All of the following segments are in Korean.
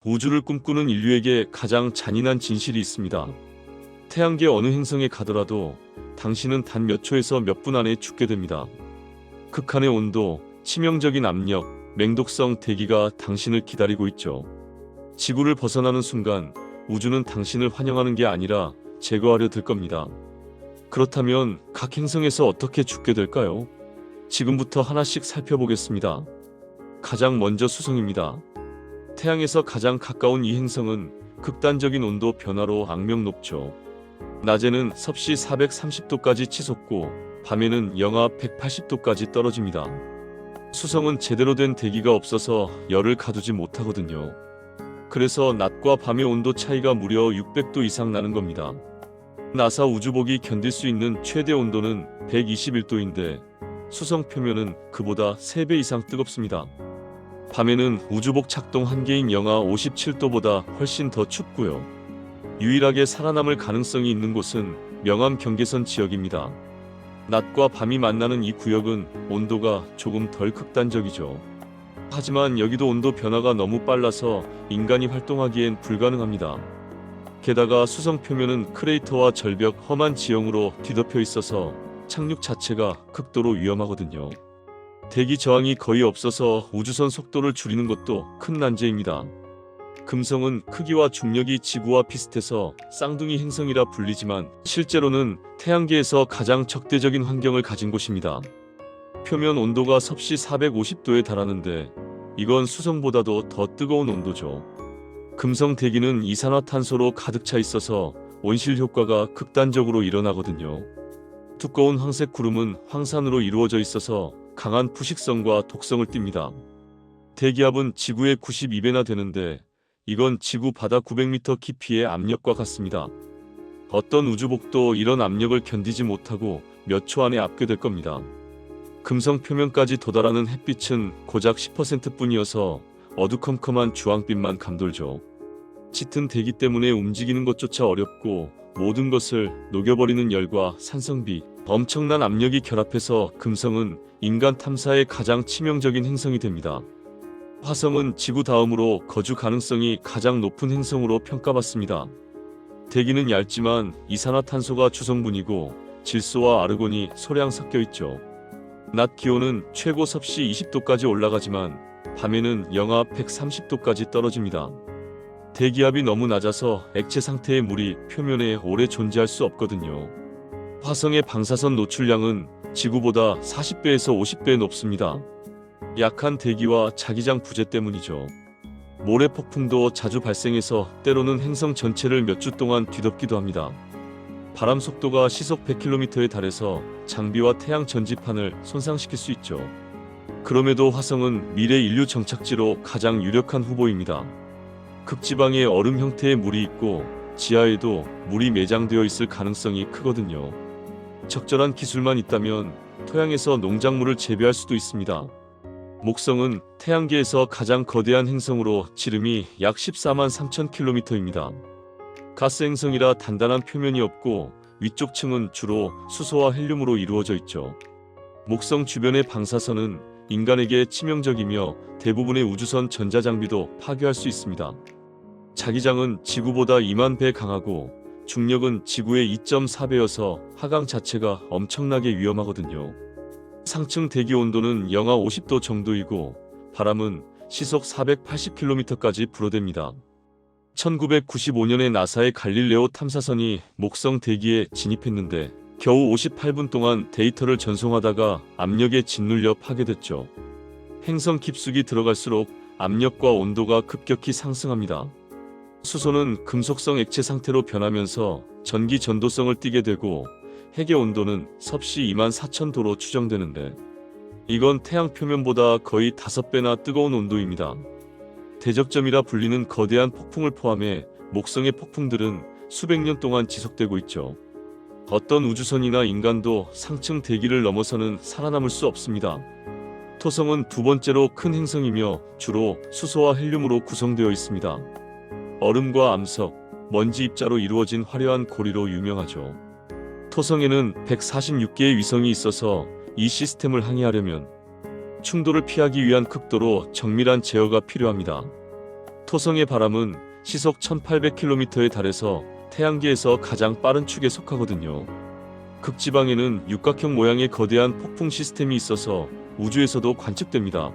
우주를 꿈꾸는 인류에게 가장 잔인한 진실이 있습니다. 태양계 어느 행성에 가더라도 당신은 단 몇 초에서 몇 분 안에 죽게 됩니다. 극한의 온도, 치명적인 압력, 맹독성 대기가 당신을 기다리고 있죠. 지구를 벗어나는 순간 우주는 당신을 환영하는 게 아니라 제거하려 들 겁니다. 그렇다면 각 행성에서 어떻게 죽게 될까요? 지금부터 하나씩 살펴보겠습니다. 가장 먼저 수성입니다. 태양에서 가장 가까운 이 행성은 극단적인 온도 변화로 악명 높죠. 낮에는 섭씨 430도까지 치솟고 밤에는 영하 180도까지 떨어집니다. 수성은 제대로 된 대기가 없어서 열을 가두지 못하거든요. 그래서 낮과 밤의 온도 차이가 무려 600도 이상 나는 겁니다. 나사 우주복이 견딜 수 있는 최대 온도는 121도인데 수성 표면은 그보다 3배 이상 뜨겁습니다. 밤에는 우주복 착동 한계인 영하 57도보다 훨씬 더 춥고요. 유일하게 살아남을 가능성이 있는 곳은 명암 경계선 지역입니다. 낮과 밤이 만나는 이 구역은 온도가 조금 덜 극단적이죠. 하지만 여기도 온도 변화가 너무 빨라서 인간이 활동하기엔 불가능합니다. 게다가 수성 표면은 크레이터와 절벽, 험한 지형으로 뒤덮여 있어서 착륙 자체가 극도로 위험하거든요. 대기 저항이 거의 없어서 우주선 속도를 줄이는 것도 큰 난제입니다. 금성은 크기와 중력이 지구와 비슷해서 쌍둥이 행성이라 불리지만 실제로는 태양계에서 가장 적대적인 환경을 가진 곳입니다. 표면 온도가 섭씨 450도에 달하는데 이건 수성보다도 더 뜨거운 온도죠. 금성 대기는 이산화탄소로 가득 차 있어서 온실 효과가 극단적으로 일어나거든요. 두꺼운 황색 구름은 황산으로 이루어져 있어서 강한 부식성과 독성을 띱니다. 대기압은 지구의 92배나 되는데 이건 지구 바다 900m 깊이의 압력과 같습니다. 어떤 우주복도 이런 압력을 견디지 못하고 몇 초 안에 압괴될 겁니다. 금성 표면까지 도달하는 햇빛은 고작 10%뿐이어서 어두컴컴한 주황빛만 감돌죠. 짙은 대기 때문에 움직이는 것조차 어렵고 모든 것을 녹여버리는 열과 산성비, 엄청난 압력이 결합해서 금성은 인간 탐사에 가장 치명적인 행성이 됩니다. 화성은 지구 다음으로 거주 가능성이 가장 높은 행성으로 평가받습니다. 대기는 얇지만 이산화탄소가 주성분이고 질소와 아르곤이 소량 섞여 있죠. 낮 기온은 최고 섭씨 20도까지 올라가지만 밤에는 영하 130도까지 떨어집니다. 대기압이 너무 낮아서 액체 상태의 물이 표면에 오래 존재할 수 없거든요. 화성의 방사선 노출량은 지구보다 40배에서 50배 높습니다. 약한 대기와 자기장 부재 때문이죠. 모래 폭풍도 자주 발생해서 때로는 행성 전체를 몇 주 동안 뒤덮기도 합니다. 바람 속도가 시속 100km에 달해서 장비와 태양 전지판을 손상시킬 수 있죠. 그럼에도 화성은 미래 인류 정착지로 가장 유력한 후보입니다. 극지방에 얼음 형태의 물이 있고 지하에도 물이 매장되어 있을 가능성이 크거든요. 적절한 기술만 있다면 토양에서 농작물을 재배할 수도 있습니다. 목성은 태양계에서 가장 거대한 행성으로 지름이 약 14만 3천 킬로미터입니다. 가스 행성이라 단단한 표면이 없고 위쪽 층은 주로 수소와 헬륨으로 이루어져 있죠. 목성 주변의 방사선은 인간에게 치명적이며 대부분의 우주선 전자장비도 파괴할 수 있습니다. 자기장은 지구보다 2만 배 강하고 중력은 지구의 2.4배여서 하강 자체가 엄청나게 위험하거든요. 상층 대기 온도는 영하 50도 정도이고 바람은 시속 480km까지 불어댑니다. 1995년에 나사의 갈릴레오 탐사선이 목성 대기에 진입했는데 겨우 58분 동안 데이터를 전송하다가 압력에 짓눌려 파괴됐죠. 행성 깊숙이 들어갈수록 압력과 온도가 급격히 상승합니다. 수소는 금속성 액체 상태로 변하면서 전기 전도성을 띠게 되고 핵의 온도는 섭씨 24,000도로 추정되는데 이건 태양 표면보다 거의 5배나 뜨거운 온도입니다. 대적점이라 불리는 거대한 폭풍을 포함해 목성의 폭풍들은 수백 년 동안 지속되고 있죠. 어떤 우주선이나 인간도 상층 대기를 넘어서는 살아남을 수 없습니다. 토성은 두 번째로 큰 행성이며 주로 수소와 헬륨으로 구성되어 있습니다. 얼음과 암석, 먼지 입자로 이루어진 화려한 고리로 유명하죠. 토성에는 146개의 위성이 있어서 이 시스템을 항해하려면 충돌을 피하기 위한 극도로 정밀한 제어가 필요합니다. 토성의 바람은 시속 1800km에 달해서 태양계에서 가장 빠른 축에 속하거든요. 극지방에는 육각형 모양의 거대한 폭풍 시스템이 있어서 우주에서도 관측됩니다.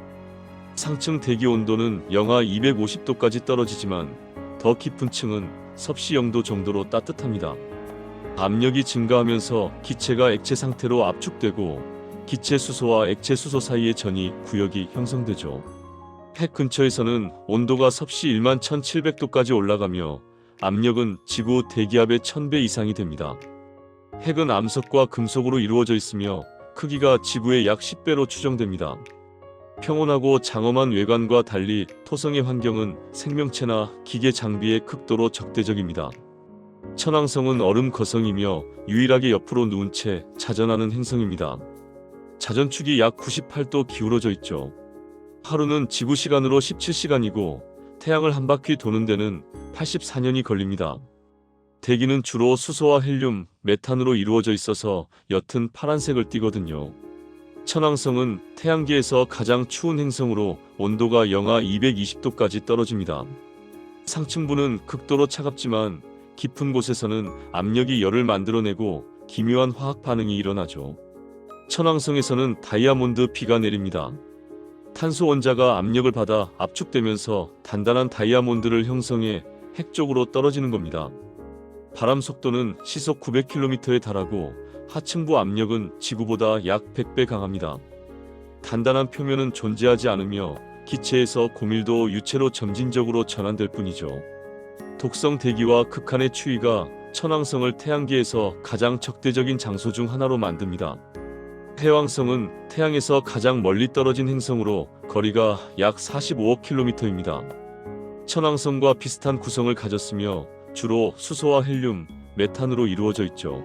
상층 대기 온도는 영하 250도까지 떨어지지만 더 깊은 층은 섭씨 0도 정도로 따뜻합니다. 압력이 증가하면서 기체가 액체 상태로 압축되고 기체 수소와 액체 수소 사이의 전이 구역이 형성되죠. 핵 근처에서는 온도가 섭씨 11,700도까지 올라가며 압력은 지구 대기압의 1000배 이상이 됩니다. 핵은 암석과 금속으로 이루어져 있으며 크기가 지구의 약 10배로 추정됩니다. 평온하고 장엄한 외관과 달리 토성의 환경은 생명체나 기계 장비에 극도로 적대적입니다. 천왕성은 얼음 거성이며 유일하게 옆으로 누운 채 자전하는 행성입니다. 자전축이 약 98도 기울어져 있죠. 하루는 지구 시간으로 17시간이고 태양을 한 바퀴 도는 데는 84년이 걸립니다. 대기는 주로 수소와 헬륨, 메탄으로 이루어져 있어서 옅은 파란색을 띠거든요. 천왕성은 태양계에서 가장 추운 행성으로 온도가 영하 220도까지 떨어집니다. 상층부는 극도로 차갑지만 깊은 곳에서는 압력이 열을 만들어내고 기묘한 화학 반응이 일어나죠. 천왕성에서는 다이아몬드 비가 내립니다. 탄소 원자가 압력을 받아 압축되면서 단단한 다이아몬드를 형성해 핵 쪽으로 떨어지는 겁니다. 바람 속도는 시속 900km에 달하고 하층부 압력은 지구보다 약 100배 강합니다. 단단한 표면은 존재하지 않으며 기체에서 고밀도 유체로 점진적으로 전환될 뿐이죠. 독성 대기와 극한의 추위가 천왕성을 태양계에서 가장 적대적인 장소 중 하나로 만듭니다. 해왕성은 태양에서 가장 멀리 떨어진 행성으로 거리가 약 45억 km입니다. 천왕성과 비슷한 구성을 가졌으며 주로 수소와 헬륨, 메탄으로 이루어져 있죠.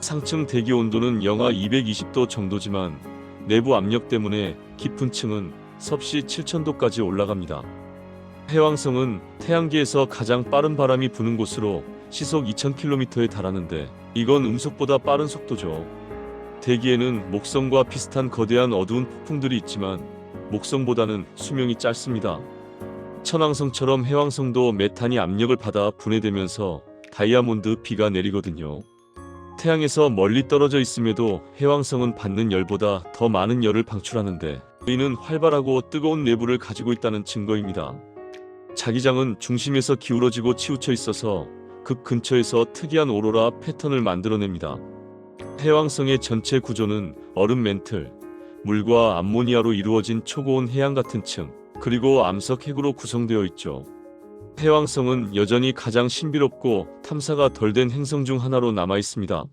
상층 대기 온도는 영하 220도 정도지만 내부 압력 때문에 깊은 층은 섭씨 7000도까지 올라갑니다. 해왕성은 태양계에서 가장 빠른 바람이 부는 곳으로 시속 2000km에 달하는데 이건 음속보다 빠른 속도죠. 대기에는 목성과 비슷한 거대한 어두운 폭풍들이 있지만 목성보다는 수명이 짧습니다. 천왕성처럼 해왕성도 메탄이 압력을 받아 분해되면서 다이아몬드 비가 내리거든요. 태양에서 멀리 떨어져 있음에도 해왕성은 받는 열보다 더 많은 열을 방출하는데 이는 활발하고 뜨거운 내부를 가지고 있다는 증거입니다. 자기장은 중심에서 기울어지고 치우쳐 있어서 극 근처에서 특이한 오로라 패턴을 만들어냅니다. 해왕성의 전체 구조는 얼음 맨틀, 물과 암모니아로 이루어진 초고온 해양 같은 층, 그리고 암석 핵으로 구성되어 있죠. 해왕성은 여전히 가장 신비롭고 탐사가 덜 된 행성 중 하나로 남아 있습니다.